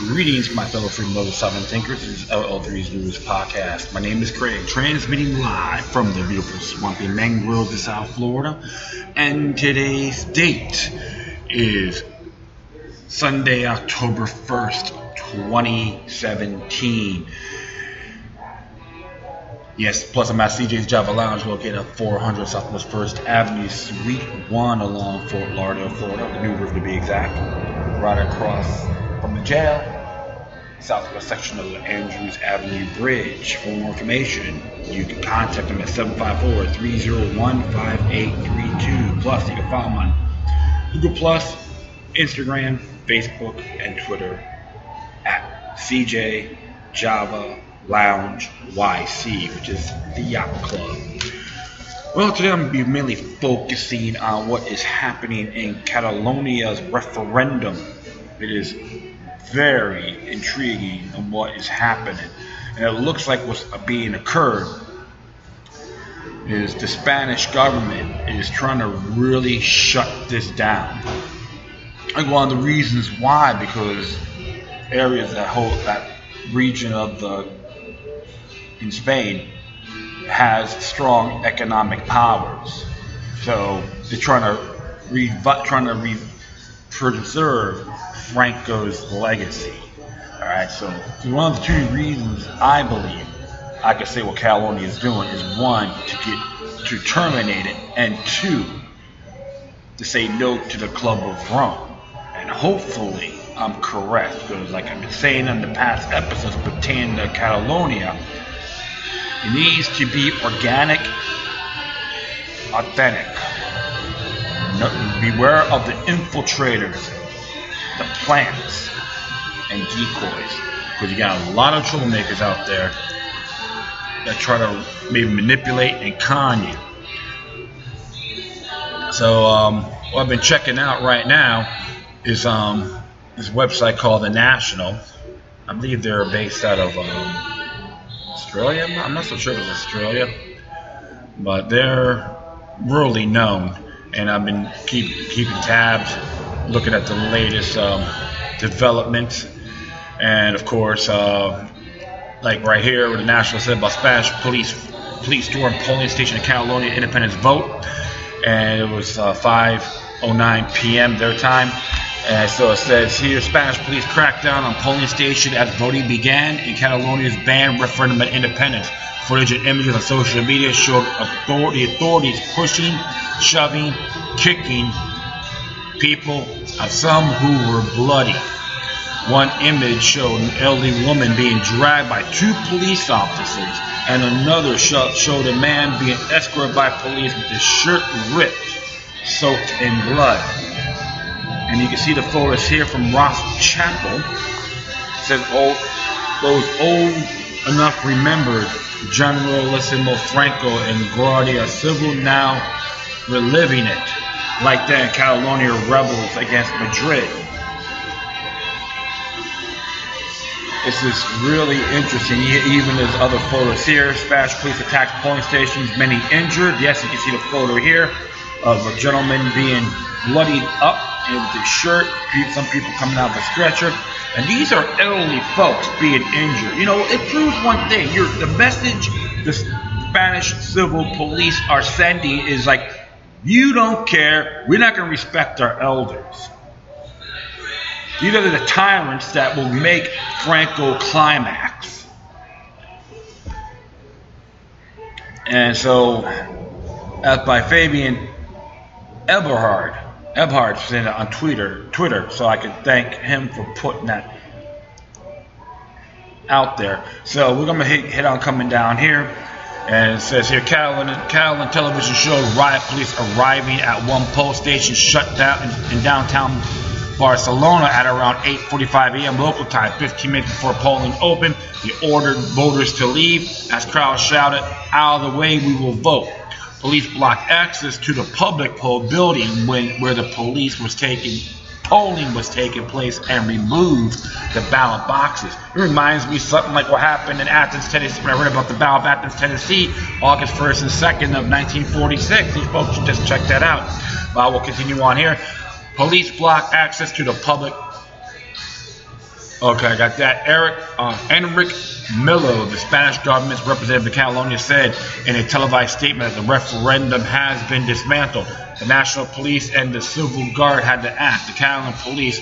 Greetings, my fellow freedom lovers, sovereign thinkers. This is LL3's News Podcast. My name is Craig, transmitting live from the beautiful swampy mangroves of South Florida. And today's date is Sunday, October 1st, 2017. Yes, plus I'm at CJ's Java Lounge located at 400 Southwest 1st Avenue, Suite 1 along Fort Lauderdale, Florida, the New River to be exact, right across from the jail, southwest section of the Andrews Avenue Bridge. For more information, you can contact them at 754-301-5832. Plus, you can follow them on Google+, Instagram, Facebook, and Twitter at CJ Java Lounge YC, which is the Yacht Club. Well, today I'm going to be mainly focusing on what is happening in Catalonia's referendum. It is very intriguing on what is happening, and it looks like what's being occurred is the Spanish government is trying to really shut this down. And one of the reasons why, because areas that hold that region of in Spain has strong economic powers, so they're trying to preserve Franco's legacy. Alright, so one of the two reasons I believe I could say what Catalonia is doing is one, to terminate it, and two, to say no to the Club of Rome. And hopefully I'm correct, because like I've been saying in the past episodes pertaining to Catalonia, it needs to be organic, authentic. Beware of the infiltrators, the plants, and decoys, because you got a lot of troublemakers out there that try to maybe manipulate and con you. So what I've been checking out right now is this website called The National. I believe they're based out of Australia. I'm not so sure if it's Australia, but they're worldly known. And I've been keeping tabs, looking at the latest developments, and of course, like right here, where the National said about Spanish police storm polling station in Catalonia, independence vote, and it was 5:09 p.m. their time. And so it says here, Spanish police cracked down on polling station as voting began in Catalonia's banned referendum on independence. Footage and images on social media showed the authorities pushing, shoving, kicking people, some who were bloody. One image showed an elderly woman being dragged by two police officers, and another showed a man being escorted by police with his shirt ripped, soaked in blood. And you can see the photos here from Ross Chapel. It says, those old enough remembered Generalissimo Franco and Guardia Civil now reliving it, like that Catalonia rebels against Madrid. This is really interesting. Even there's other photos here. Spanish police attacked polling stations, many injured. Yes, you can see the photo here of a gentleman being bloodied up and with his shirt. Some people coming out of a stretcher. And these are elderly folks being injured. You know, it proves one thing. The message the Spanish civil police are sending is like, you don't care. We're not going to respect our elders. These are the tyrants that will make Franco climax. And so, as by Fabian Eberhard sent it on Twitter, so I can thank him for putting that out there. So we're gonna hit on coming down here, and it says here, Catalan television showed riot police arriving at one poll station shut down in downtown Barcelona at around 8:45 a.m. local time, 15 minutes before polling opened. They ordered voters to leave as crowds shouted, "Out of the way, we will vote." Police blocked access to the public poll building where the polling was taking place, and removed the ballot boxes. It reminds me something like what happened in Athens, Tennessee, when I read about the Battle of Athens, Tennessee, August 1st and 2nd of 1946. These folks should just check that out. But I will continue on here. Police blocked access to the public Okay, I got that. Enrique Millo, the Spanish government's representative in Catalonia, said in a televised statement that the referendum has been dismantled. The national police and the civil guard had to act. The Catalan police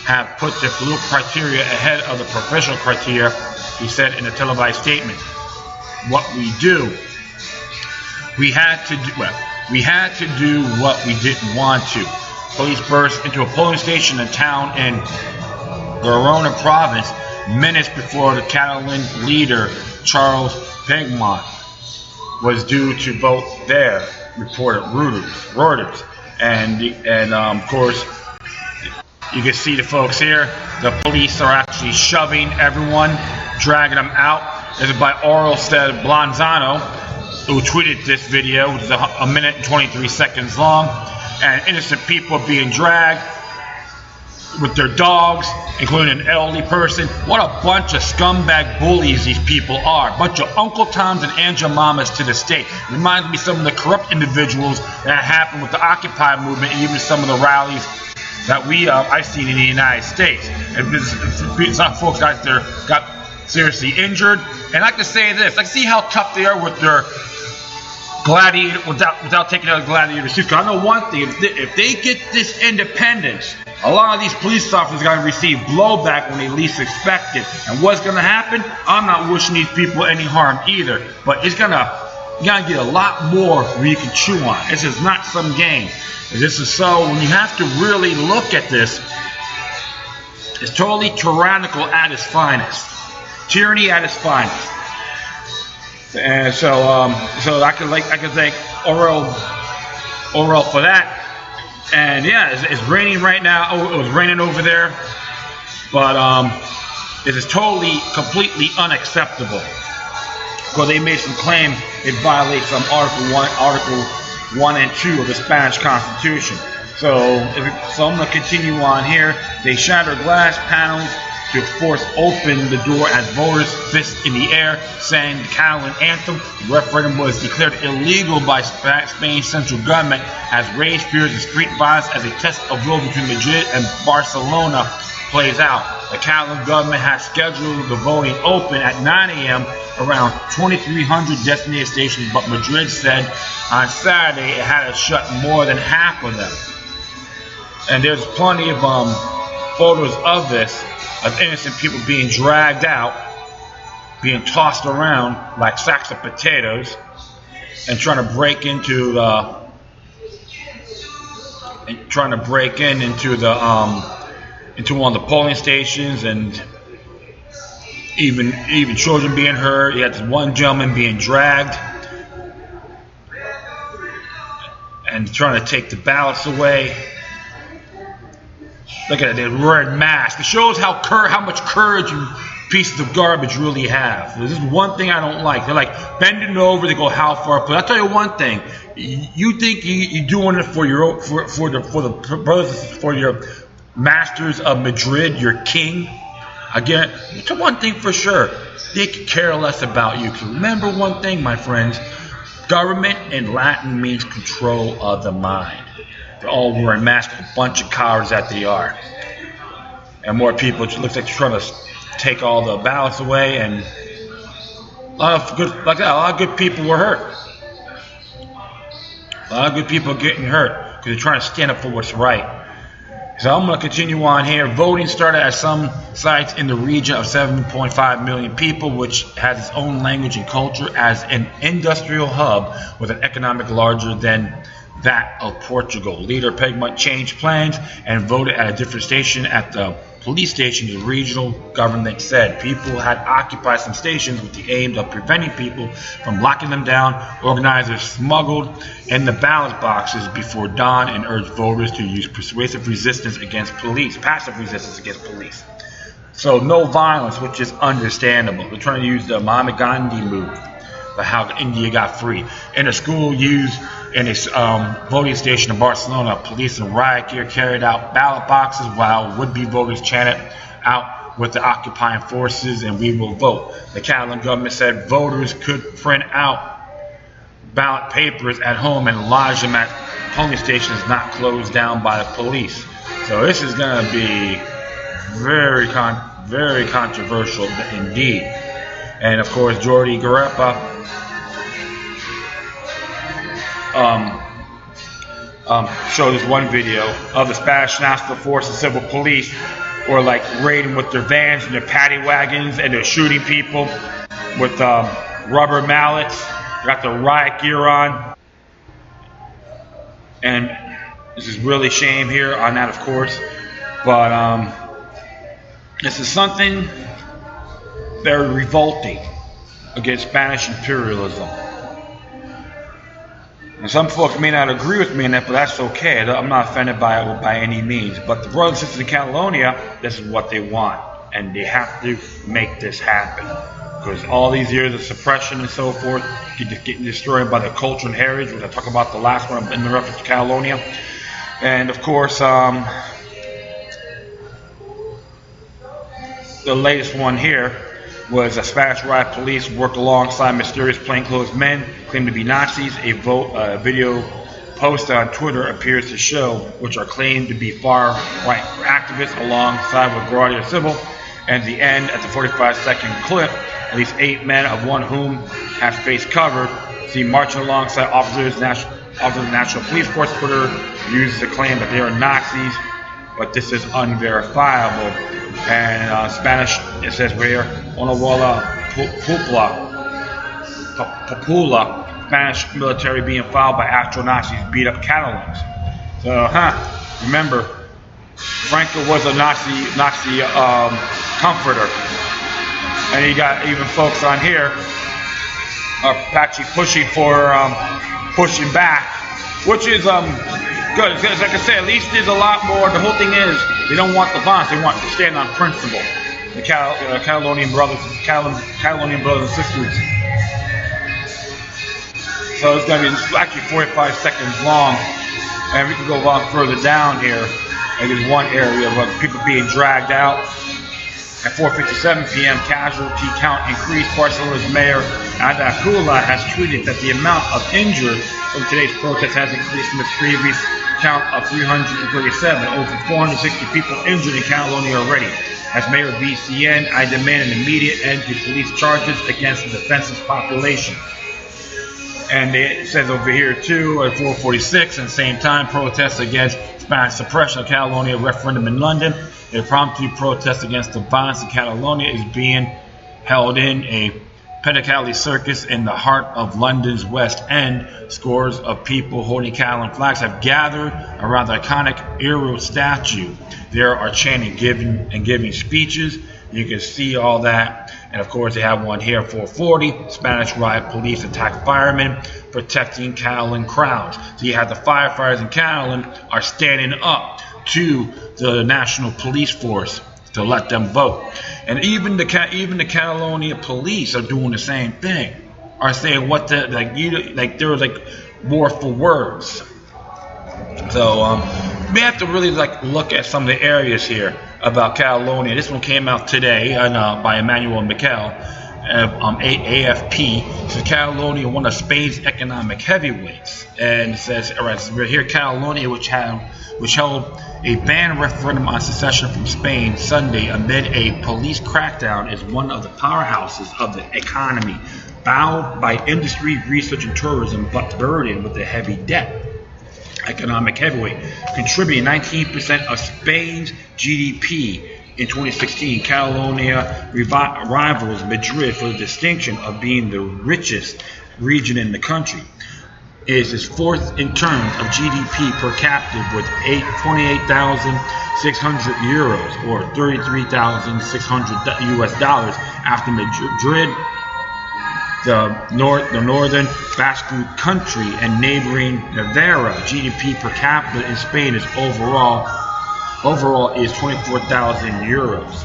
have put their political criteria ahead of the professional criteria, he said in a televised statement. What we do, we had to do what we didn't want to. Police burst into a polling station in a town in Girona province minutes before the Catalan leader Charles Puigdemont was due to vote there, reported Reuters. And of course, you can see the folks here. The police are actually shoving everyone, dragging them out. This is by Orlstead Blonzano, who tweeted this video, which is a minute and 23 seconds long. And innocent people are being dragged with their dogs, including an elderly person. What a bunch of scumbag bullies these people are. A bunch of Uncle Toms and Aunt Mamas to the state. Reminds me of some of the corrupt individuals that happened with the Occupy movement and even some of the rallies that I've seen in the United States. And some folks out there got seriously injured. And I can say this, I can see how tough they are with their gladiator, without taking out a gladiator suit. I know one thing, if they get this independence, a lot of these police officers are going to receive blowback when they least expect it. And what's going to happen? I'm not wishing these people any harm either, but you're going to get a lot more where you can chew on. This is not some game. This is so, when you have to really look at this, it's totally tyrannical at its finest. Tyranny at its finest. And so I can thank Orel for that. And yeah, it's raining right now. Oh, it was raining over there, but it is totally, completely unacceptable. Because they made some claim it violates some Article 1 and 2 of the Spanish Constitution. So I'm going to continue on here. They shattered glass panels to force open the door as voters fists in the air, sang the Catalan anthem. The referendum was declared illegal by Spain's central government as rage, fears, and street violence as a test of will between Madrid and Barcelona plays out. The Catalan government has scheduled the voting open at 9 a.m. around 2,300 designated stations, but Madrid said on Saturday it had to shut more than half of them. And there's plenty of photos of this, of innocent people being dragged out, being tossed around like sacks of potatoes, and trying to break into into one of the polling stations, and even children being hurt. You had this one gentleman being dragged and trying to take the ballots away. Look at it, they're wearing masks. It shows how much courage you pieces of garbage really have. This is one thing I don't like. They're like bending over, they go how far. But I'll tell you one thing. You think you're doing it for your masters of Madrid, your king? Again, it's one thing for sure. They could care less about you. Because remember one thing, my friends. Government in Latin means control of the mind. They're all wearing masks, a bunch of cowards that they are. And more people, it looks like they're trying to take all the ballots away, and a lot of good people were hurt. A lot of good people are getting hurt because they're trying to stand up for what's right. So I'm going to continue on here. Voting started at some sites in the region of 7.5 million people, which has its own language and culture as an industrial hub with an economic larger than that of Portugal. Leader Puigdemont changed plans and voted at a different station at the police station. The regional government said people had occupied some stations with the aim of preventing people from locking them down. Organizers smuggled in the ballot boxes before dawn and urged voters to use passive resistance against police. So no violence, which is understandable. They're trying to use the Mahatma Gandhi move, but how India got free. In a school used in a voting station in Barcelona, police in riot gear carried out ballot boxes while would-be voters chanted out with the occupying forces, and we will vote. The Catalan government said voters could print out ballot papers at home and lodge them at polling stations not closed down by the police. So this is going to be very Very controversial indeed. And of course, Jordi Garrepa showed this one video of the Spanish National Force and Civil Police were like raiding with their vans and their paddy wagons, and they're shooting people with rubber mallets. They got the riot gear on. And this is really shame here on that, of course. But this is something very revolting against Spanish imperialism. And some folks may not agree with me on that, but that's okay. I'm not offended by it by any means. But the brothers and sisters in Catalonia, this is what they want. And they have to make this happen. Because all these years of suppression and so forth, getting destroyed by the culture and heritage, which I talk about the last one in the reference to Catalonia. And of course, the latest one here was a Spanish riot police worked alongside mysterious plainclothes men claimed to be Nazis. A video posted on Twitter appears to show, which are claimed to be far-right activists alongside with Guardia Civil. And at the end, at the 45-second clip, at least 8 men, of one whom have face covered, seen marching alongside officers of the National Police Force. Twitter uses the claim that they are Nazis, but this is unverifiable. And Spanish, it says right here, Onawola Popula, Spanish military being fouled by actual Nazis beat up Catalans. So, remember, Franco was a Nazi comforter. And you got even folks on here are actually pushing for pushing back, which is good. Because like I said, at least there's a lot more. The whole thing is they don't want the violence; they want to stand on principle. The Catalonian brothers and sisters. So it's going to be actually 45 seconds long, and we can go on further down here. And there's one area of people being dragged out. At 4:57 p.m., casualty count increased. Barcelona's mayor Ada Colau has tweeted that the amount of injured from today's protest has increased from its previous count of 337. Over 460 people injured in Catalonia already. As mayor VCN, I demand an immediate end to police charges against the defenseless population. And it says over here too, at 4:46, at the same time, protests against Spanish suppression of Catalonia referendum in London. A impromptu protest against the violence in Catalonia is being held in a Piccadilly circus in the heart of London's West End. Scores of people holding Catalan flags have gathered around the iconic Euro statue. There are chanting, giving speeches. You can see all that. And of course, they have one here, 4:40. Spanish riot police attack firemen protecting Catalan crowds. So you have the firefighters in Catalan are standing up to the national police force to let them vote. And even the Catalonia police are doing the same thing. Are saying what the there was like war for words. So we have to really look at some of the areas here about Catalonia. This one came out today by Emmanuel Miquel, AFP. It says Catalonia, one of Spain's economic heavyweights, and it says we're here Catalonia, which held a ban referendum on secession from Spain Sunday amid a police crackdown, is one of the powerhouses of the economy, bowed by industry, research, and tourism, but burdened with a heavy debt. Economic heavyweight, contributing 19% of Spain's GDP in 2016. Catalonia rivals Madrid for the distinction of being the richest region in the country. It is its fourth in terms of GDP per capita, with 28,600 euros or 33,600 US dollars after Madrid, the northern Basque country, and neighboring Navarra. GDP per capita in Spain is overall is 24,000 euros.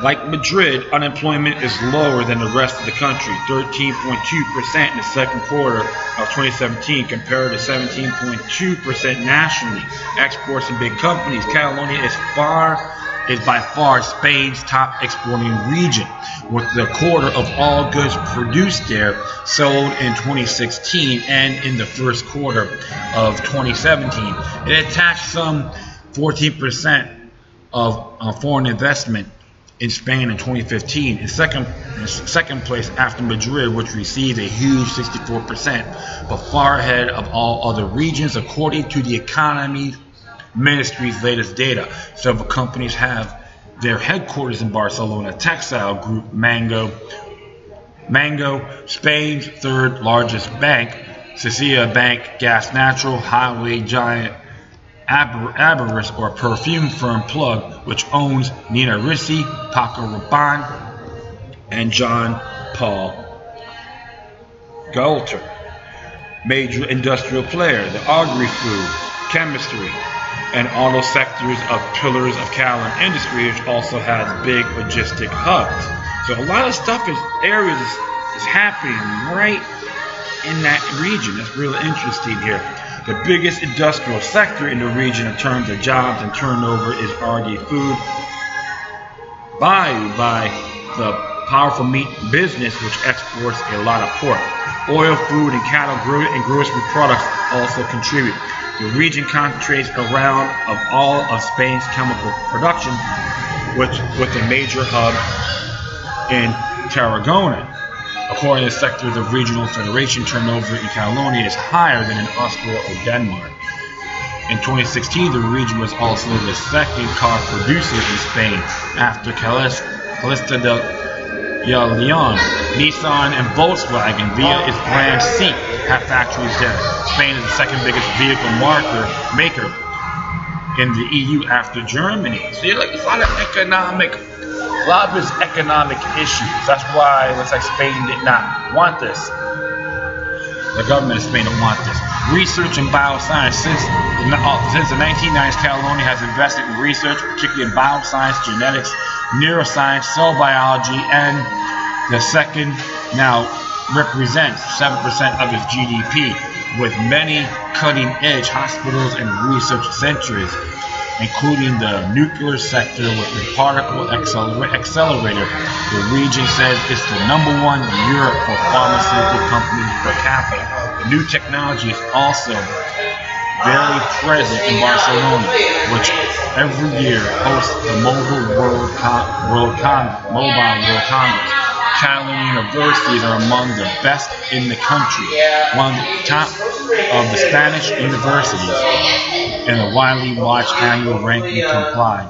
Like Madrid, unemployment is lower than the rest of the country, 13.2% in the second quarter of 2017 compared to 17.2% nationally. Exports and big companies. Catalonia is by far Spain's top exporting region, with the quarter of all goods produced there sold in 2016 and in the first quarter of 2017. It attached some 14% of foreign investment in Spain in 2015, in second place after Madrid, which received a huge 64%, but far ahead of all other regions, according to the Economy Ministry's latest data. Several companies have their headquarters in Barcelona. Textile group Mango, Spain's third largest bank, Cecilia Bank, gas natural, highway giant Aberris or perfume firm Plug, which owns Nina Ricci, Paco Rabanne, and John Paul Gaultier. Major industrial player, the agri-food, chemistry, and auto sectors of pillars of Catalan industry, which also has big logistic hubs. So a lot of stuff is happening right in that region. That's really interesting here. The biggest industrial sector in the region in terms of jobs and turnover is agri-food, valued by the powerful meat business, which exports a lot of pork. Oil, food, and cattle and grocery products also contribute. The region concentrates around of all of Spain's chemical production, with a major hub in Tarragona. According to sectors of regional federation, turnover in Catalonia is higher than in Austria or Denmark. In 2016, the region was also the second car producer in Spain after Castilla y León. Nissan and Volkswagen, via its brand Seat, have factories there. Spain is the second biggest vehicle maker in the EU after Germany. So you're like, it's a lot of economic issues. That's why it looks like Spain did not want this. The government of Spain don't want this. Research in bioscience. Since the 1990s, Catalonia has invested in research, particularly in bioscience, genetics, neuroscience, cell biology, and the second now represents 7% of its GDP, with many cutting-edge hospitals and research centers, including the nuclear sector with the particle accelerator. The region says it's the #1 in Europe for pharmaceutical companies per capita. The new technology is also very present in Barcelona, which every year hosts the Mobile World Congress. Catalan universities are among the best in the country, one of the top of the Spanish universities, and the widely watched annual ranking complied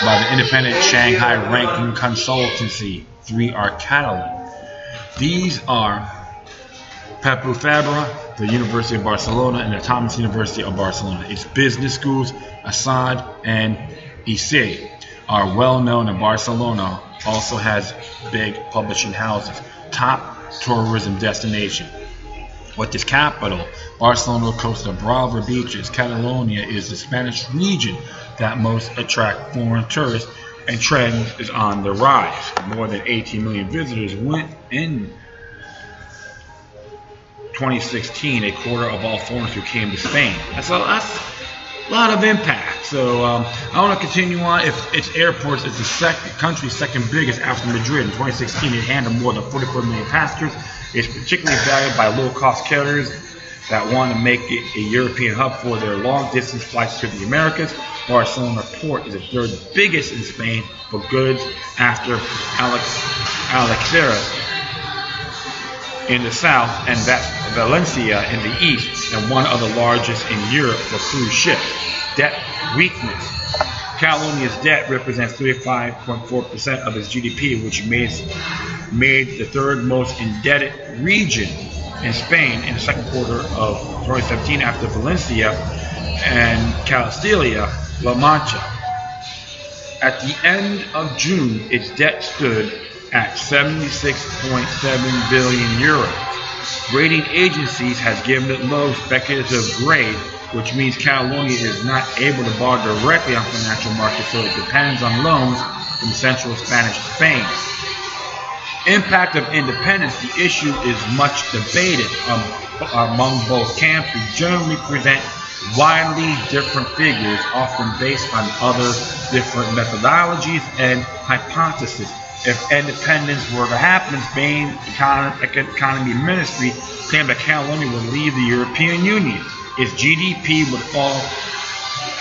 by the independent Shanghai ranking consultancy. 3 are Catalan. These are Pompeu Fabra, the University of Barcelona, and the Thomas University of Barcelona. Its business schools, Assad and ISE, are well known, and Barcelona also has big publishing houses. Top tourism destination. With its capital, Barcelona, Costa Brava beaches, Catalonia is the Spanish region that most attract foreign tourists, and trend is on the rise. More than 18 million visitors went in 2016, a quarter of all foreigners who came to Spain. That's a lot of impact. So I want to continue on. If its airports is the country's second biggest after Madrid. In 2016, it handled more than 44 million passengers. It's particularly valued by low-cost carriers that want to make it a European hub for their long-distance flights to the Americas. Barcelona Port is the third biggest in Spain for goods after Algeciras in the south and Valencia in the east, and one of the largest in Europe for cruise ships. Debt weakness. Catalonia's debt represents 35.4% of its GDP, which made the third most indebted region in Spain in the second quarter of 2017 after Valencia and Castilla-La Mancha. At the end of June, its debt stood at 76.7 billion euros. Rating agencies has given it low speculative grade, which means Catalonia is not able to borrow directly on financial markets, so it depends on loans from central Spanish Spain. Impact of independence. The issue is much debated among both camps, who generally present widely different figures, often based on other different methodologies and hypotheses. If independence were to happen, Spain's economy ministry claimed that Catalonia would leave the European Union. Its GDP would fall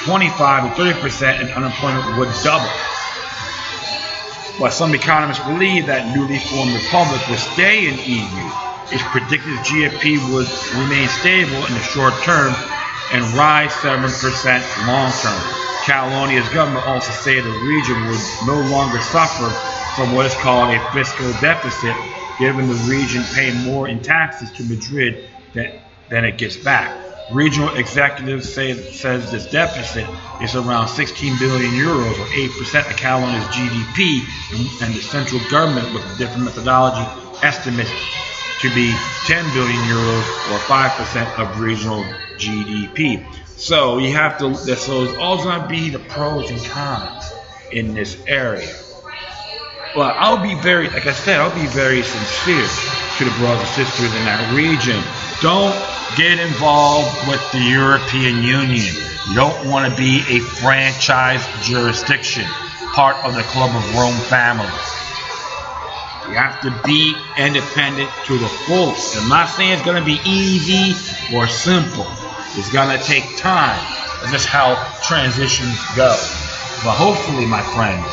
25 to 30%, and unemployment would double. But some economists believe that newly formed republic will stay in EU. It's predicted the GDP would remain stable in the short term and rise 7% long term. Catalonia's government also said the region would no longer suffer from what is called a fiscal deficit, given the region pay more in taxes to Madrid than it gets back. Regional executives says this deficit is around 16 billion euros, or 8% of Catalonia's GDP, and the central government, with a different methodology, estimates to be 10 billion euros, or 5% of regional GDP. So you have to. So it's always going to be the pros and cons in this area. But I'll be very, like I said, I'll be very sincere to the brothers and sisters in that region. Don't get involved with the European Union. You don't want to be a franchise jurisdiction, part of the Club of Rome family. You have to be independent to the fullest. I'm not saying it's going to be easy or simple. It's going to take time. That's just how transitions go. But hopefully, my friends,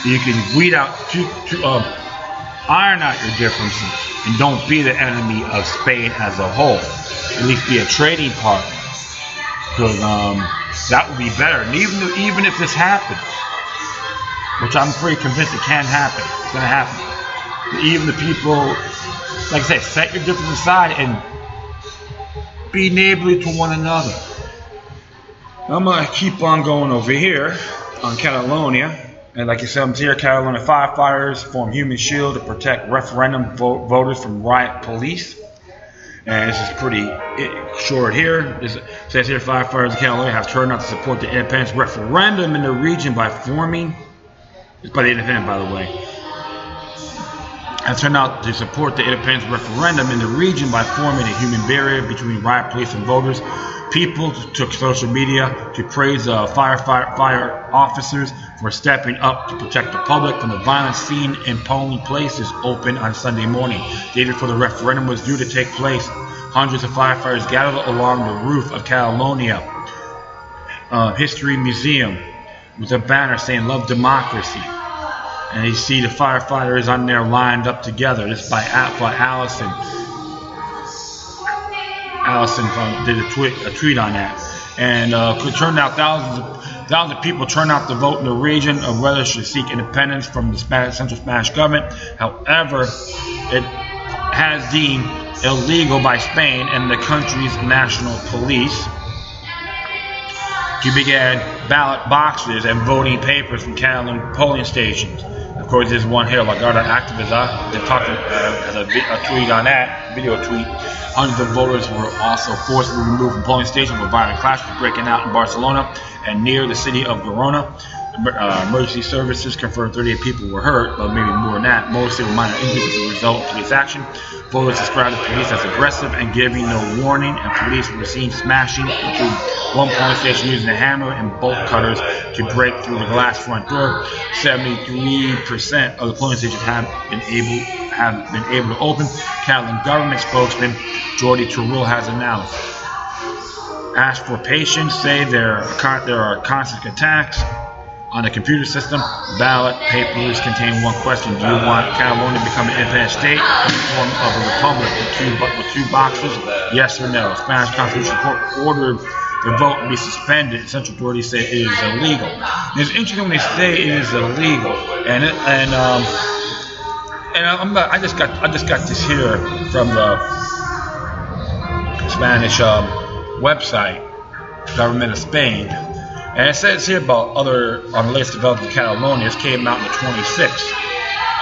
you can weed out, iron out your differences, and don't be the enemy of Spain as a whole. At least be a trading partner, because that would be better. And even if this happens, which I'm pretty convinced it can happen, it's going to happen. Even the people, like I say, set your differences aside and be neighborly to one another. I'm going to keep on going over here on Catalonia. And like I said, I'm here. Catalonia firefighters form human shield to protect referendum voters from riot police. And this is pretty short here. It says here, firefighters in Catalonia have turned out to support the independence referendum in the region by forming. It's by the independent, by the way. Have turned out to support the independence referendum in the region by forming a human barrier between riot police and voters. People took social media to praise fire officers for stepping up to protect the public from the violence seen in polling places open on Sunday morning. The day before the referendum was due to take place, hundreds of firefighters gathered along the roof of Catalonia History Museum with a banner saying "Love Democracy." And you see the firefighters on there lined up together. This is by Allison. Allison did a tweet on that, and could turn out thousands of people turn out to vote in the region of whether it should seek independence from the Central Spanish government. However, it has deemed illegal by Spain and the country's national police to begin ballot boxes and voting papers from Catalan polling stations. Of course, there's one here, La Guardia Activista. They're talking as a tweet on that, video tweet. Hundreds of voters were also forcibly removed from polling stations with violent clashes breaking out in Barcelona and near the city of Girona. Emergency services confirmed 38 people were hurt, but maybe more than that. Mostly were minor injuries as a result of police action. Voters described the police as aggressive and giving no warning, and police were seen smashing into one polling station using a hammer and bolt cutters to break through the glass front door. 73% of the polling stations have been able to open. Catalan government spokesman Jordi Turull has announced. Ask for patience. Say there are constant attacks on the computer system. Ballot papers contain one question: do you want Catalonia to become an independent state in the form of a republic with two boxes? Yes or no. Spanish Constitutional Court ordered the vote to be suspended. Central authorities say it is illegal. And it's interesting when they say it is illegal, I just got this here from the Spanish website, government of Spain. And it says here about on the latest development in Catalonia. This came out on the 26th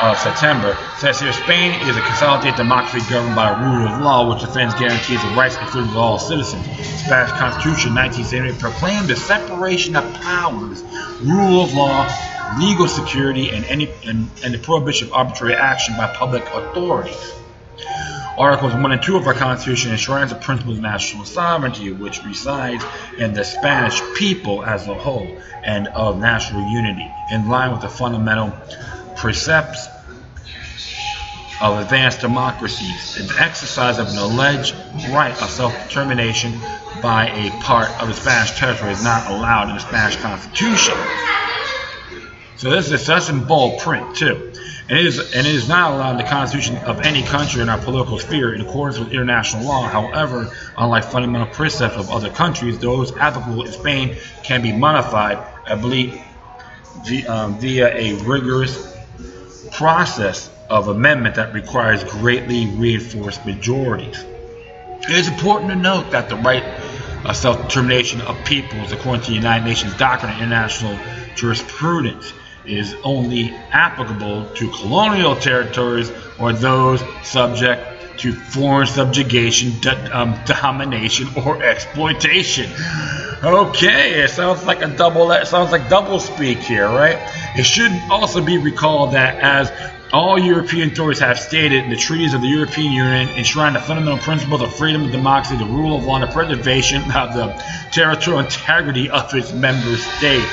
of September. It says here, Spain is a consolidated democracy governed by a rule of law which defends guarantees the rights and freedoms of all citizens. The Spanish Constitution 1978 proclaimed the separation of powers, rule of law, legal security, and the prohibition of arbitrary action by public authorities. Articles 1 and 2 of our Constitution enshrines the principles of national sovereignty, which resides in the Spanish people as a whole, and of national unity, in line with the fundamental precepts of advanced democracies. The exercise of an alleged right of self-determination by a part of the Spanish territory is not allowed in the Spanish Constitution. So that's in bold print too. And it is not allowed in the Constitution of any country in our political sphere in accordance with international law. However, unlike fundamental precepts of other countries, those applicable in Spain can be modified, I believe, via a rigorous process of amendment that requires greatly reinforced majorities. It is important to note that the right of self-determination of peoples, according to the United Nations doctrine and international jurisprudence, is only applicable to colonial territories or those subject to foreign subjugation, domination, or exploitation. Okay, it sounds like double speak here, right? It should also be recalled that as all European authorities have stated in the treaties of the European Union enshrine the fundamental principles of freedom and democracy, the rule of law, and the preservation of the territorial integrity of its member states.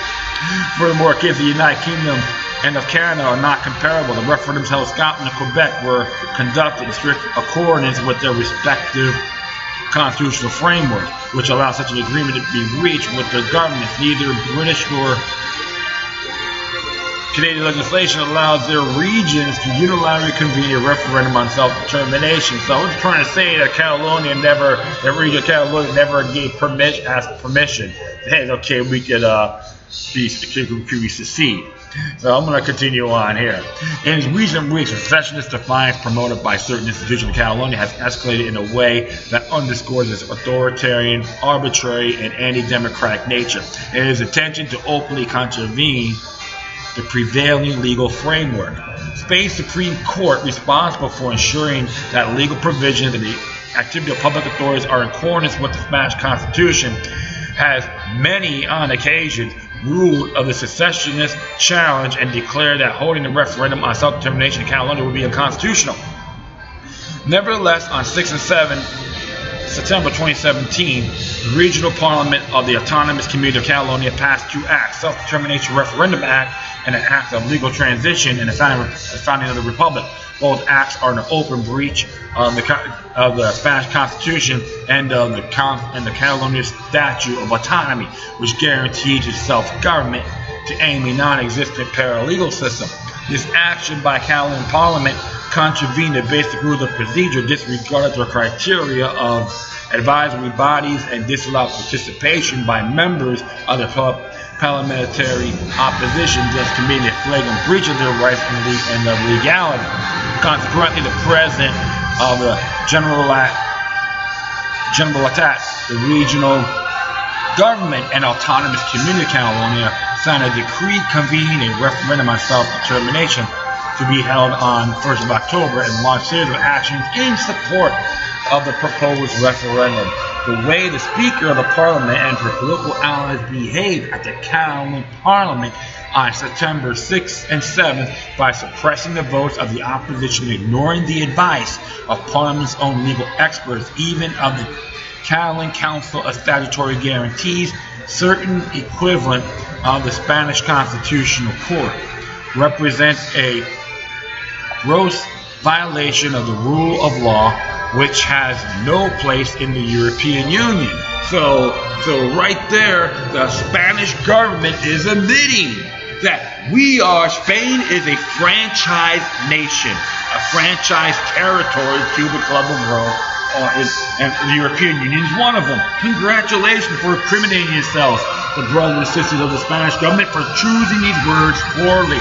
Furthermore, cases of the United Kingdom and of Canada are not comparable. The referendums held in Scotland and Quebec were conducted in strict accordance with their respective constitutional frameworks, which allow such an agreement to be reached with their governments. Neither British nor Canadian legislation allows their regions to unilaterally convene a referendum on self-determination. So I was trying to say that the region of Catalonia never gave permission. Hey, okay, we could secede. So I'm going to continue on here. In recent weeks, secessionist defiance promoted by certain institutions in Catalonia has escalated in a way that underscores its authoritarian, arbitrary, and anti-democratic nature. It is intention to openly contravene the prevailing legal framework. Spain's Supreme Court, responsible for ensuring that legal provisions and the activity of public authorities are in accordance with the Spanish Constitution, has many on occasions ruled of the secessionist challenge and declared that holding a referendum on self-determination in Catalonia would be unconstitutional. Nevertheless, on 6 and 7 September 2017, the Regional Parliament of the Autonomous Community of Catalonia passed two acts: Self-Determination Referendum Act and an Act of Legal Transition and the founding of the Republic. Both acts are an open breach of the Spanish Constitution and the Catalonia Statute of Autonomy, which guarantees its self-government to aim a non-existent paralegal system. This action by Catalan Parliament contravened the basic rules of procedure, disregarded the criteria of advisory bodies, and disallowed participation by members of the parliamentary opposition, thus committing a flagrant breach of their rights and their legality. Consequently, the President of the Generalitat, the regional government and autonomous community of Catalonia, signed a decree convening a referendum on self-determination to be held on 1st of October and launched a series of actions in support of the proposed referendum. The way the Speaker of the Parliament and her political allies behaved at the Catalan Parliament on September 6th and 7th by suppressing the votes of the opposition, ignoring the advice of Parliament's own legal experts, even of the Catalan Council of Statutory Guarantees, certain equivalent of the Spanish Constitutional Court, represents a gross violation of the rule of law, which has no place in the European Union. So right there, the Spanish government is admitting that Spain is a franchise nation, a franchise territory to the Club of Rome, and the European Union is one of them. Congratulations for incriminating yourselves, the brothers and sisters of the Spanish government, for choosing these words poorly.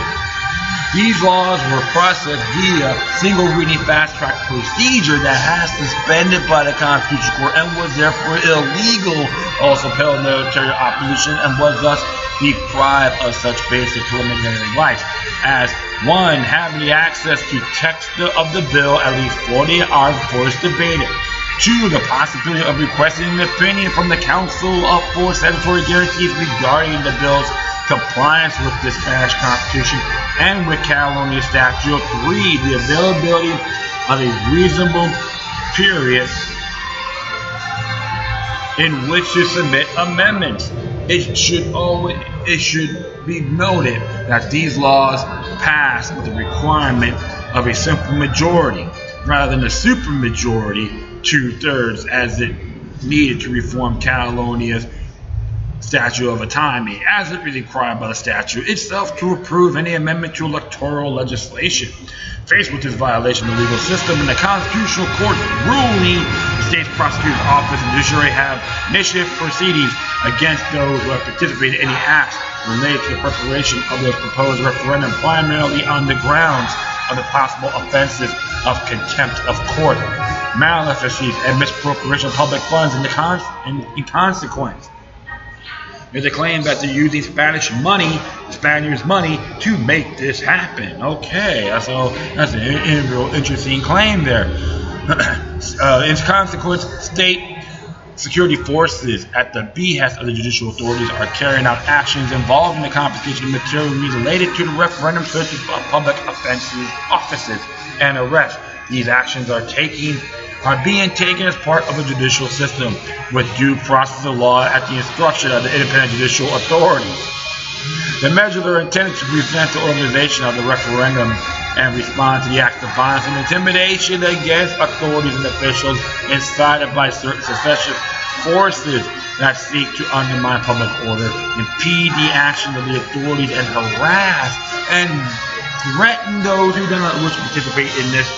These laws were processed via single reading fast-track procedure that has suspended by the Constitutional Court and was therefore illegal. Also, parliamentary opposition and was thus deprived of such basic preliminary rights as 1. Having the access to text of the bill at least 48 hours before it's debated. 2. The possibility of requesting an opinion from the Council for Statutory Guarantees regarding the bill's compliance with the Spanish Constitution and with Catalonia Statute. 3. The availability of a reasonable period in which to submit amendments. It should be noted that these laws pass with the requirement of a simple majority rather than a supermajority, 2/3, as it needed to reform Catalonia's statute of autonomy, as it is required by the statute itself, to approve any amendment to electoral legislation. Faced with this violation of the legal system and the constitutional court's ruling, the state's prosecutor's office and judiciary have initiated proceedings against those who have participated in any acts related to the preparation of the proposed referendum, primarily on the grounds of the possible offenses of contempt of court, maleficence, and misappropriation of public funds in consequence. They claim that they're using Spaniards' money, to make this happen. Okay, so that's a real interesting claim there. In consequence, state security forces, at the behest of the judicial authorities, are carrying out actions involving the confiscation of material related to the referendum, such as public offenses, offices, and arrests. These actions are being taken as part of a judicial system with due process of law at the instruction of the independent judicial authorities. The measures are intended to prevent the organization of the referendum and respond to the acts of violence and intimidation against authorities and officials incited by certain secessionist forces that seek to undermine public order, impede the action of the authorities, and harass and threaten those who do not wish to participate in this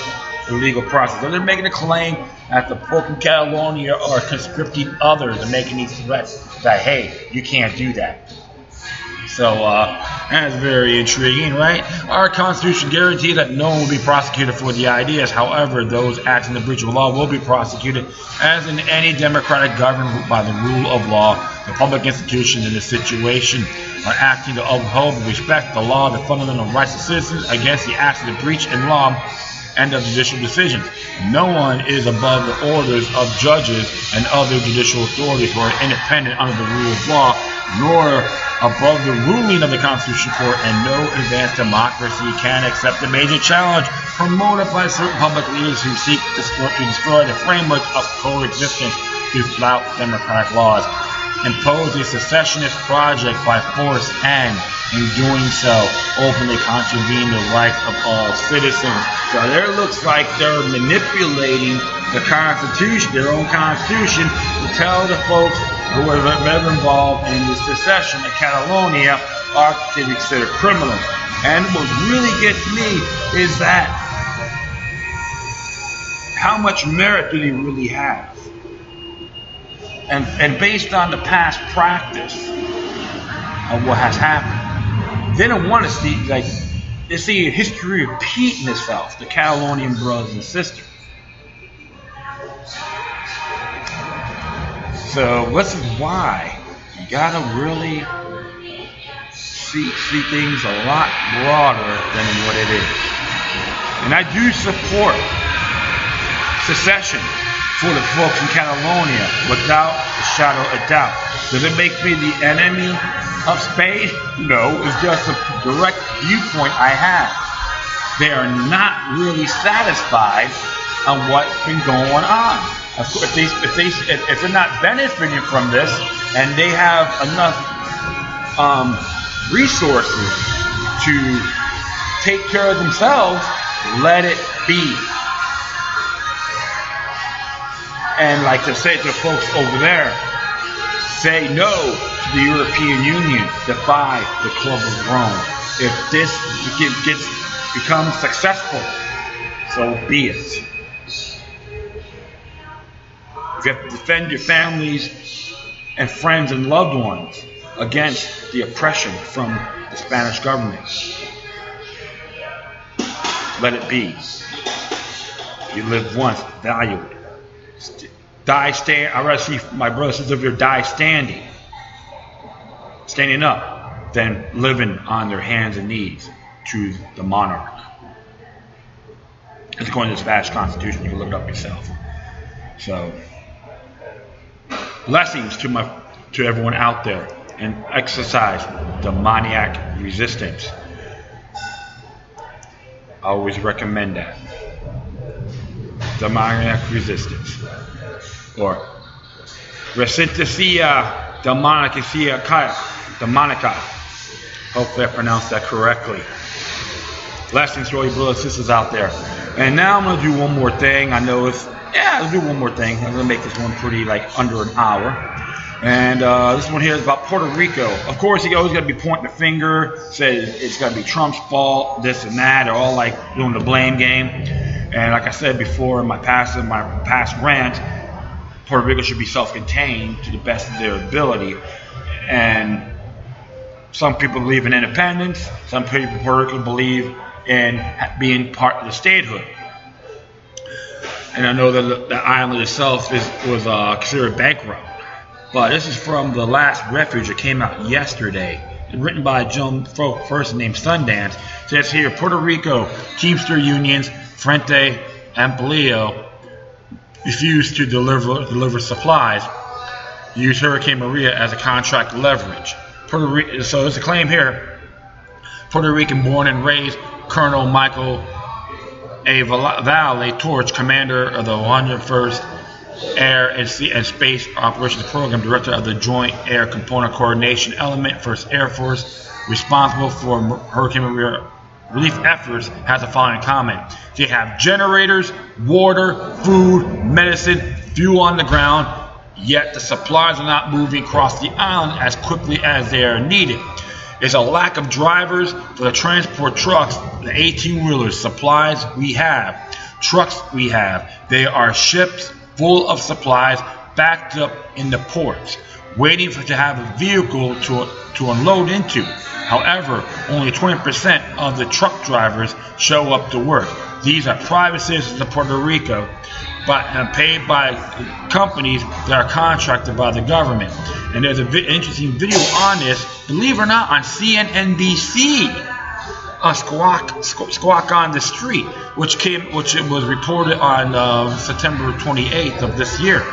illegal process. So they're making a claim that the folk in Catalonia are conscripting others and making these threats that, hey, you can't do that. So that's very intriguing, right? Our Constitution guarantees that no one will be prosecuted for the ideas. However, those acts in the breach of law will be prosecuted, as in any democratic government, by the rule of law. The public institutions in this situation are acting to uphold and respect the law, the fundamental rights of citizens, against the acts of the breach in law and of judicial decisions. No one is above the orders of judges and other judicial authorities who are independent under the rule of law, nor above the ruling of the Constitutional Court, and no advanced democracy can accept the major challenge promoted by certain public leaders who seek to destroy the framework of coexistence to flout democratic laws, impose a secessionist project by force, and, in doing so, openly contravene the rights of all citizens. So there it looks like they're manipulating the Constitution, their own Constitution, to tell the folks who are ever involved in the secession of Catalonia are to be considered criminals. And what really gets me is that how much merit do they really have? And based on the past practice of what has happened, they don't want to see, like, they see history repeating itself, the Catalonian brothers and sisters. So this is why you gotta really see things a lot broader than what it is. And I do support secession for the folks in Catalonia without a shadow of doubt. Does it make me the enemy of Spain? No, it's just a direct viewpoint I have. They are not really satisfied on what's been going on. Of course, if they're not benefiting from this and they have enough resources to take care of themselves, let it be. And like to say to the folks over there, say no to the European Union, defy the Club of Rome. If this becomes successful, so be it. You have to defend your families and friends and loved ones against the oppression from the Spanish government. Let it be. You live once, value it. I'd rather see my brothers and sisters over here die standing up, than living on their hands and knees to the monarch. It's according to the Spanish Constitution. You can look it up yourself. So, blessings to everyone out there, and exercise demoniac resistance. I always recommend that. Demoniac resistance, or resistencia demonica. Hopefully I pronounced that correctly. Blessings to all you brothers and sisters out there. And now I'm going to do one more thing. I know it's Yeah, let's do one more thing. I'm gonna make this one pretty like under an hour. And this one here is about Puerto Rico. Of course, he always got to be pointing the finger, says it's got to be Trump's fault, this and that. They're all like doing the blame game. And like I said before in my past rant, Puerto Rico should be self-contained to the best of their ability. And some people believe in independence. Some people in Puerto Rico believe in being part of the statehood. And I know that the island itself was considered bankrupt. But this is from The Last Refuge. It came out yesterday. Written by a person named Sundance. It says here, Puerto Rico Teamster Unions, Frente Amplio, refused to deliver supplies. Use Hurricane Maria as a contract leverage. So there's a claim here. Puerto Rican born and raised Colonel Michael A. Valle Torch, commander of the 101st Air and Space Operations Program, director of the Joint Air Component Coordination Element, 1st Air Force, responsible for Hurricane Maria relief efforts, has the following comment. They have generators, water, food, medicine, fuel on the ground, yet the supplies are not moving across the island as quickly as they are needed. There's a lack of drivers for the transport trucks, the 18-wheelers, supplies we have, trucks we have. They are ships full of supplies backed up in the ports, waiting to have a vehicle to unload into. However, only 20% of the truck drivers show up to work. These are private citizens of Puerto Rico, but paid by companies that are contracted by the government. And there's an interesting video on this, believe it or not, on CNNBC. Squawk on the Street, which was reported on September 28th of this year.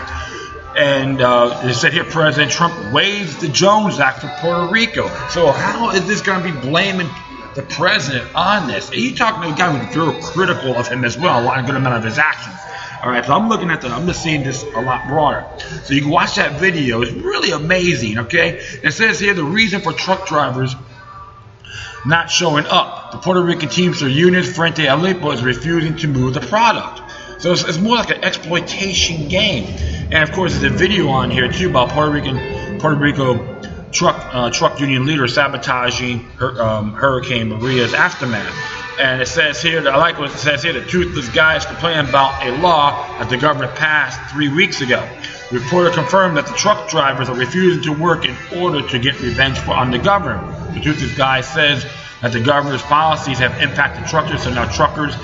And it said here, President Trump waves the Jones Act for Puerto Rico. So how is this going to be blaming the president on this? And you're talking to a guy who's very critical of him as well, a good amount of his actions. All right, so I'm just seeing this a lot broader. So you can watch that video. It's really amazing, okay? It says here the reason for truck drivers not showing up. The Puerto Rican Teamster Union, Frente Amplio, is refusing to move the product. So it's more like an exploitation game. And of course, there's a video on here too about Puerto Rico truck union leader sabotaging Hurricane Maria's aftermath. And it says here, I like what it says here, the toothless guy is complaining about a law that the government passed 3 weeks ago. The reporter confirmed that the truck drivers are refusing to work in order to get revenge on the government. The toothless guy says that the governor's policies have impacted truckers, so now truckers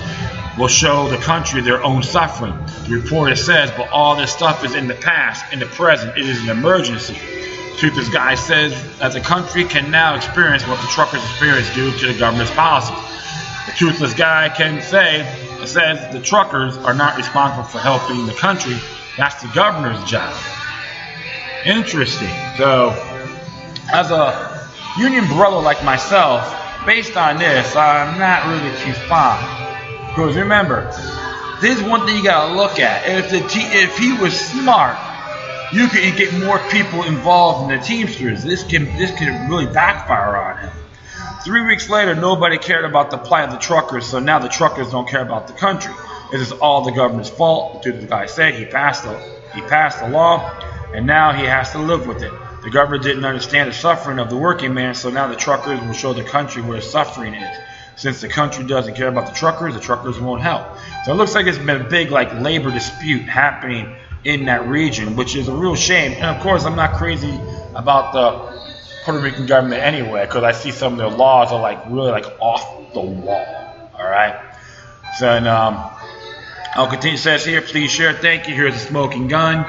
will show the country their own suffering. The reporter says, but all this stuff is in the past, in the present, it is an emergency. The toothless guy says that the country can now experience what the truckers experienced due to the government's policies. The toothless guy says the truckers are not responsible for helping the country. That's the governor's job. Interesting. So, as a union brother like myself, based on this, I'm not really too fond. Because remember, this is one thing you gotta look at. If he was smart, you could get more people involved in the Teamsters. This can really backfire on him. 3 weeks later, nobody cared about the plight of the truckers, so now the truckers don't care about the country. It is all the government's fault. The guy said he passed the law, and now he has to live with it. The government didn't understand the suffering of the working man, so now the truckers will show the country where the suffering is. Since the country doesn't care about the truckers won't help. So it looks like it's been a big labor dispute happening in that region, which is a real shame. And of course, I'm not crazy about the Puerto Rican government anyway, because I see some of their laws are really off the wall. All right. So I'll continue. It says here, please share. Thank you. Here's a smoking gun.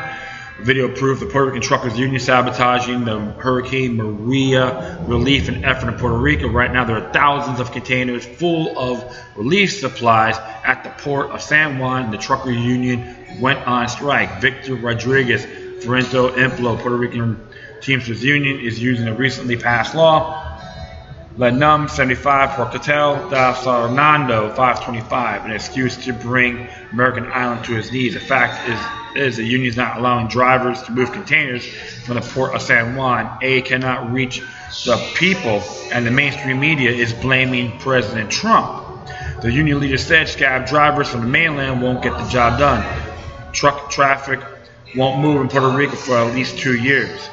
Video proof the Puerto Rican Truckers Union sabotaging the Hurricane Maria relief and effort in Puerto Rico. Right now, there are thousands of containers full of relief supplies at the port of San Juan. The Trucker Union went on strike. Victor Rodriguez, Frente Amplio, Puerto Rican Teamsters Union, is using a recently passed law. La Num 75 por Cartel da Fernando 525, an excuse to bring American Island to its knees. The fact is the union is not allowing drivers to move containers from the port of San Juan. Aid cannot reach the people, and the mainstream media is blaming President Trump. The union leader said scab drivers from the mainland won't get the job done. truck traffic won't move in Puerto Rico for at least 2 years.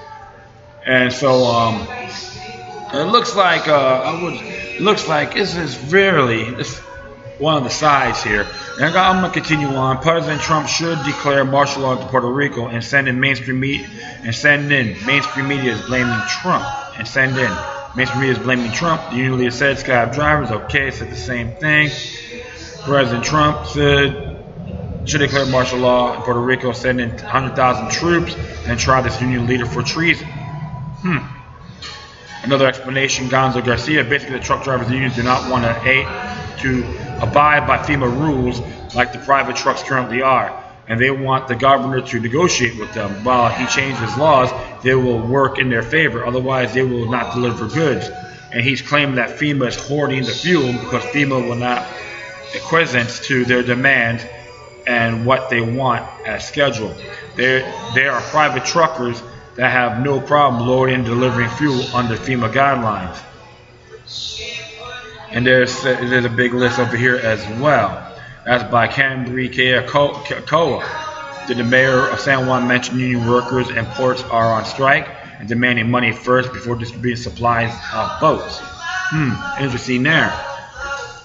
And so it looks like this is really one of the sides here. And I'm going to continue on. President Trump should declare martial law to Puerto Rico and send in mainstream media is blaming Trump Mainstream media is blaming Trump. The union leader said Skype drivers said the same thing. President Trump said should declare martial law in Puerto Rico, send in 100,000 troops, and try this union leader for treason. Another explanation, Gonzo Garcia. Basically, the truck drivers unions do not want to abide by FEMA rules like the private trucks currently are, and they want the governor to negotiate with them. While he changes laws, they will work in their favor. Otherwise, they will not deliver goods. And he's claiming that FEMA is hoarding the fuel because FEMA will not acquiesce to their demands and what they want as scheduled. There are private truckers that have no problem loading and delivering fuel under FEMA guidelines. And there's a big list over here as well. That's by Cambrica Coa. The mayor of San Juan mentioned union workers and ports are on strike and demanding money first before distributing supplies of boats. Interesting there.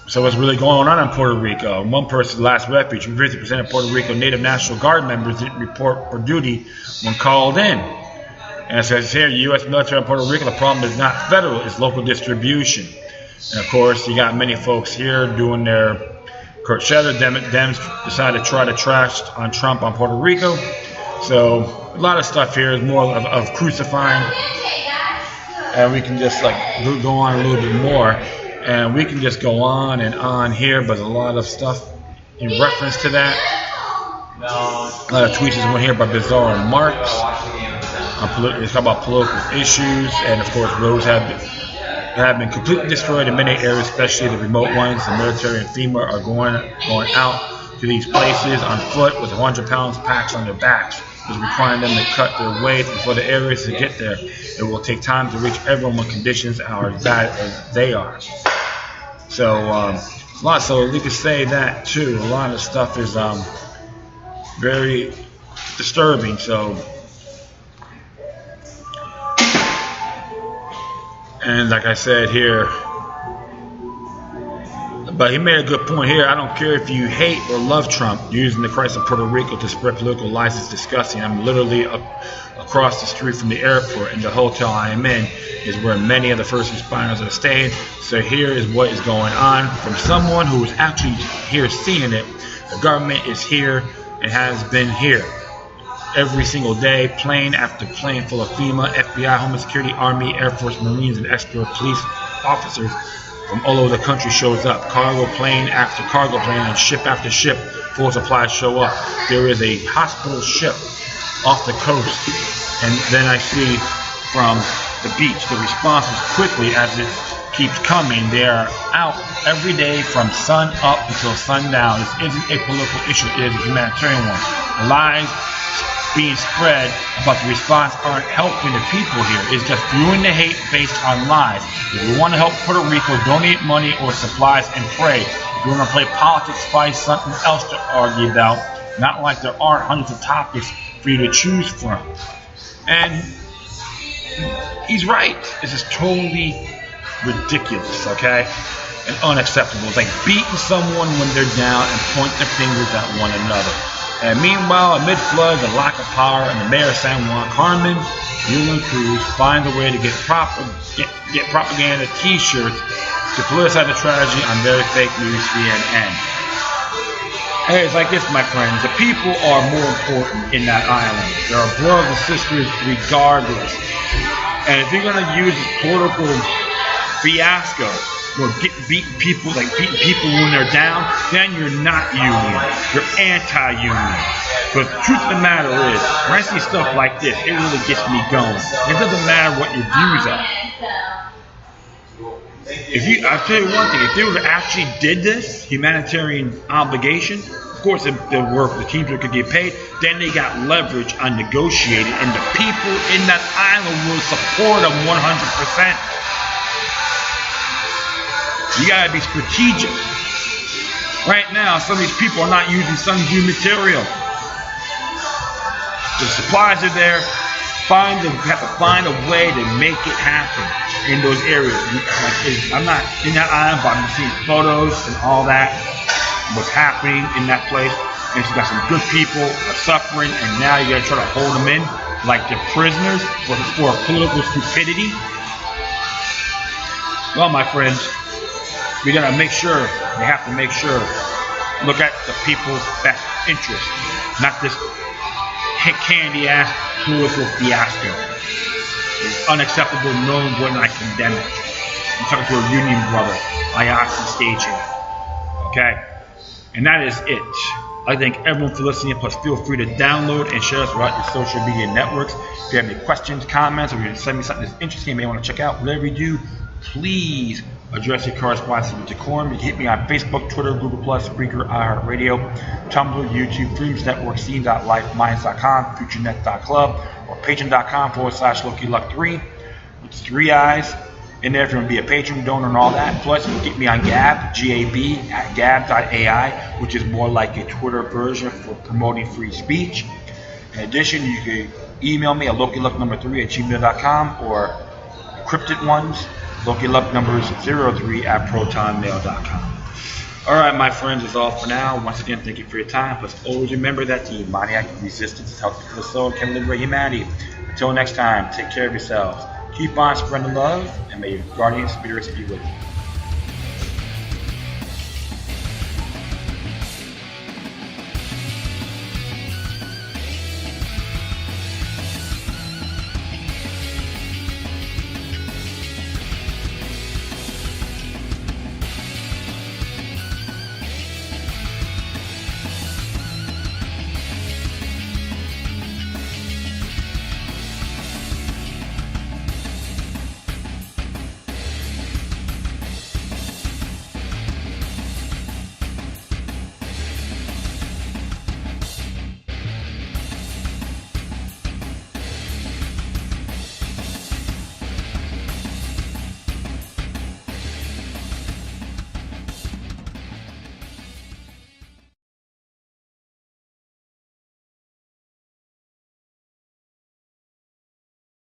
So what's really going on in Puerto Rico? One person's last refuge. 50% of Puerto Rico Native National Guard members didn't report for duty when called in. And it says here, the U.S. military in Puerto Rico, the problem is not federal, it's local distribution. And of course, you got many folks here doing their Coachella. Dems decided to try to trash on Trump on Puerto Rico. So a lot of stuff here is more of crucifying. And we can just go on a little bit more. And we can just go on and on here, but a lot of stuff in reference to that. A lot of tweets is one here by Bizarre and Marks. It's about political issues, and of course roads have been completely destroyed in many areas, especially the remote ones. The military and FEMA are going out to these places on foot with 100 pounds packs on their backs, which requiring them to cut their way through the areas to get there. It will take time to reach everyone when conditions are as bad as they are. So so we could say that too. A lot of stuff is very disturbing. So. And like I said here, but he made a good point here. I don't care if you hate or love Trump, using the crisis of Puerto Rico to spread political lies is disgusting. I'm literally across the street from the airport, and the hotel I am in is where many of the first responders are staying. So here is what is going on from someone who is actually here seeing it. The government is here and has been here. Every single day, plane after plane full of FEMA, FBI, Homeland Security, Army, Air Force, Marines, and extra police officers from all over the country shows up. Cargo plane after cargo plane and ship after ship, full supplies show up. There is a hospital ship off the coast, and then I see from the beach the response is quickly as it keeps coming. They are out every day from sun up until sundown. This isn't a political issue, it is a humanitarian one. The lies being spread about the response aren't helping the people here. It's just fueling the hate based on lies. If you want to help Puerto Rico, donate money or supplies and pray. If you want to play politics, find something else to argue about. Not like there aren't hundreds of topics for you to choose from. And he's right. This is totally ridiculous, okay? And unacceptable. It's like beating someone when they're down and pointing their fingers at one another. And meanwhile, amid floods and lack of power, and the mayor of San Juan, Carmen Yulin Cruz, finds a way to get propaganda T-shirts to politicize the tragedy on very fake news CNN. Hey, it's like this, my friends. The people are more important in that island. There are brothers and sisters regardless. And if you're going to use this political fiasco, beating people when they're down, then you're not union. You're anti-union. But the truth of the matter is, when I see stuff like this, it really gets me going. It doesn't matter what your views are. I'll tell you one thing, if they actually did this humanitarian obligation, of course the teams could get paid, then they got leverage on negotiating, and the people in that island will support them 100%. You gotta be strategic. Right now, some of these people are not using sunview material. The supplies are there. You have to find a way to make it happen in those areas. Like, I'm not in that island, but I'm seeing photos and all that, what's happening in that place. And you got some good people are suffering, and now you got to try to hold them in like they're prisoners for political stupidity. Well, my friends, we got to make sure. We have to make sure. Look at the people's best interest, not this candy-ass political fiasco. It's unacceptable. No one would not condemn it. I'm talking to a union brother, IATSE staging. Okay? And that is it. I thank everyone for listening. Plus, feel free to download and share us throughout your social media networks. If you have any questions, comments, or you send me something that's interesting you may want to check out, whatever you do, please address your correspondence with decorum. You can hit me on Facebook, Twitter, Google+, Spreaker, iHeartRadio, Tumblr, YouTube, Freedoms Network, Scene.lifeminds.com, FutureNet.club, or Patreon.com/LokiLuck3 with 3 eyes. In there if you want to be a patron, donor, and all that. Plus, you can get me on Gab, G-A-B, at gab.ai, which is more like a Twitter version for promoting free speech. In addition, you can email me at LokiLuck3@gmail.com or encrypted ones, LokiLuck03@protonmail.com. Alright, my friends, that's all for now. Once again, thank you for your time. Plus, always remember that the demoniac resistance is healthy for the soul and can liberate humanity. Until next time, take care of yourselves. Keep on spreading love, and may your guardian spirits be with you.